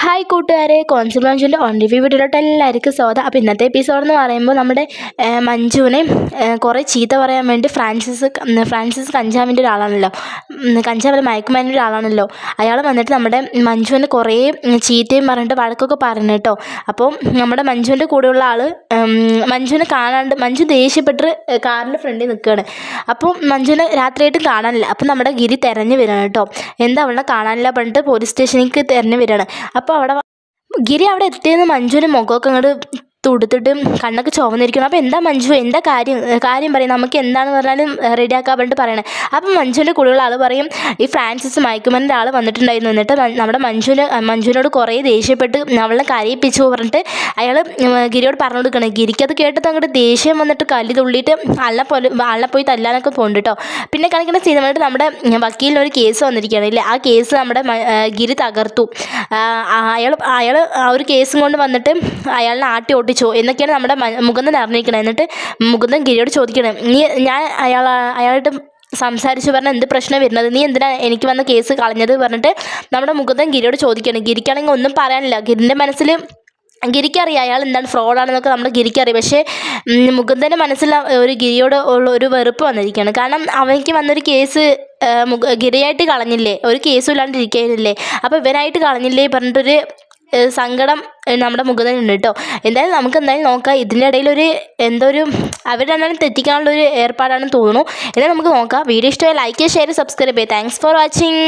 Hi കൂട്ടുകാരെ, concept on review വീഡിയോയിലോട്ട് എല്ലാവർക്കും സ്വാഗതം. അപ്പോൾ ഇന്നത്തെ എപ്പിസോഡ് എന്ന് പറയുമ്പോൾ നമ്മുടെ മഞ്ജുവിനെ കുറേ ചീത്ത പറയാൻ വേണ്ടി ഫ്രാൻസിസ് കഞ്ചാവിൻ്റെ ഒരാളാണല്ലോ, കഞ്ചാവിൽ മയക്കുമരുന്നിൻ്റെ ഒരാളാണല്ലോ. അയാൾ വന്നിട്ട് നമ്മുടെ മഞ്ജുവിനെ കുറേ ചീത്തയും പറഞ്ഞിട്ട് വഴക്കൊക്കെ പറഞ്ഞു കേട്ടോ. അപ്പോൾ നമ്മുടെ മഞ്ജുവിൻ്റെ കൂടെയുള്ള ആൾ മഞ്ജുവിനെ കാണാണ്ട് മഞ്ജു ദേഷ്യപ്പെട്ട് കാറിൻ്റെ ഫ്രണ്ടിൽ നിൽക്കുകയാണ്. അപ്പോൾ മഞ്ജുവിനെ രാത്രിയായിട്ട് കാണാനില്ല. അപ്പോൾ നമ്മുടെ ഗിരി തിരഞ്ഞു വരികയാണ് കേട്ടോ. എന്താ അവളെ കാണാനില്ല പറഞ്ഞിട്ട് പോലീസ് സ്റ്റേഷനിലേക്ക് തിരഞ്ഞു വരികയാണ്. അപ്പോൾ ഗിരി അവിടെ എത്തിയെന്ന് മഞ്ജുവിൻ്റെ മുഖമൊക്കെ അങ്ങോട്ട് തുടുത്തിട്ട് കണ്ണൊക്കെ ചുവന്നിരിക്കണം. അപ്പോൾ എന്താ മഞ്ജു, എന്താ കാര്യം പറയും, നമുക്ക് എന്താണെന്ന് പറഞ്ഞാലും റെഡിയാക്കാൻ വേണ്ടിയിട്ട് പറയണേ. അപ്പം മഞ്ജുവിൻ്റെ കൂടെയുള്ള ആൾ പറയും, ഈ ഫ്രാൻസിസ് മയക്കുമരുന്നിൻ്റെ ആൾ വന്നിട്ടുണ്ടായിരുന്നു. എന്നിട്ട് നമ്മുടെ മഞ്ജുവിനോട് കുറേ ദേഷ്യപ്പെട്ട് അവളെ കരയിപ്പിച്ചു പറഞ്ഞിട്ട് അയാൾ ഗിരിയോട് പറഞ്ഞു കൊടുക്കണം. ഗിരിക്കത് കേട്ടിട്ട് അങ്ങോട്ട് ദേഷ്യം വന്നിട്ട് കല്ല് തുള്ളിയിട്ട് ആളെ പോയി തല്ലാനൊക്കെ പോകുന്നുണ്ട് കേട്ടോ. പിന്നെ കാണിക്കുന്ന സിനിമയായിട്ട് നമ്മുടെ വക്കീലിനൊരു കേസ് വന്നിരിക്കുകയാണ് ഇല്ലേ. ആ കേസ് നമ്മുടെ ഗിരി തകർത്തു. അയാൾ ആ ഒരു കേസും കൊണ്ട് വന്നിട്ട് അയാളിനെ ആട്ടി ഓട്ടിച്ചോ എന്നൊക്കെയാണ് നമ്മുടെ മുകുന്ദൻ അറിഞ്ഞിരിക്കണത്. എന്നിട്ട് മുകുന്ദൻ ഗിരിയോട് ചോദിക്കണേ, ഞാൻ അയാളായിട്ട് സംസാരിച്ചു പറഞ്ഞാൽ എന്ത് പ്രശ്നം വരുന്നത്, നീ എന്തിനാ എനിക്ക് വന്ന കേസ് കളഞ്ഞത് പറഞ്ഞിട്ട് നമ്മുടെ മുകുന്ദൻ ഗിരിയോട് ചോദിക്കണം. ഗിരിക്കാണെങ്കിൽ ഒന്നും പറയാനില്ല. ഗിരിൻ്റെ മനസ്സിൽ ഗിരിക്കറിയാം അയാൾ എന്താണ് ഫ്രോഡാണെന്നൊക്കെ നമ്മുടെ ഗിരിക്കറിയാം. പക്ഷേ മുകുന്ദൻ്റെ മനസ്സിൽ ഒരു ഗിരിയോട് ഉള്ള ഒരു വെറുപ്പ് വന്നിരിക്കുകയാണ്. കാരണം അവനിക്ക് വന്നൊരു കേസ് ഗിരിയായിട്ട് കളഞ്ഞില്ലേ, ഒരു കേസും ഇല്ലാണ്ടിരിക്കുന്നില്ലേ, അപ്പോൾ ഇവരായിട്ട് കളഞ്ഞില്ലേ പറഞ്ഞിട്ടൊരു സങ്കടം നമ്മുടെ മുകുന്ദനുണ്ട് കേട്ടോ. എന്തായാലും നമുക്ക് എന്തായാലും നോക്കാം. ഇതിൻ്റെ ഇടയിലൊരു അവരുടെ എന്തായാലും തെറ്റിക്കാനുള്ളൊരു ഏർപ്പാടാണെന്ന് തോന്നുന്നു. എന്തായാലും നമുക്ക് നോക്കാം. വീഡിയോ ഇഷ്ടമായി ലൈക്ക്, ഷെയർ, സബ്സ്ക്രൈബ് ചെയ്യുക. Thanks for watching.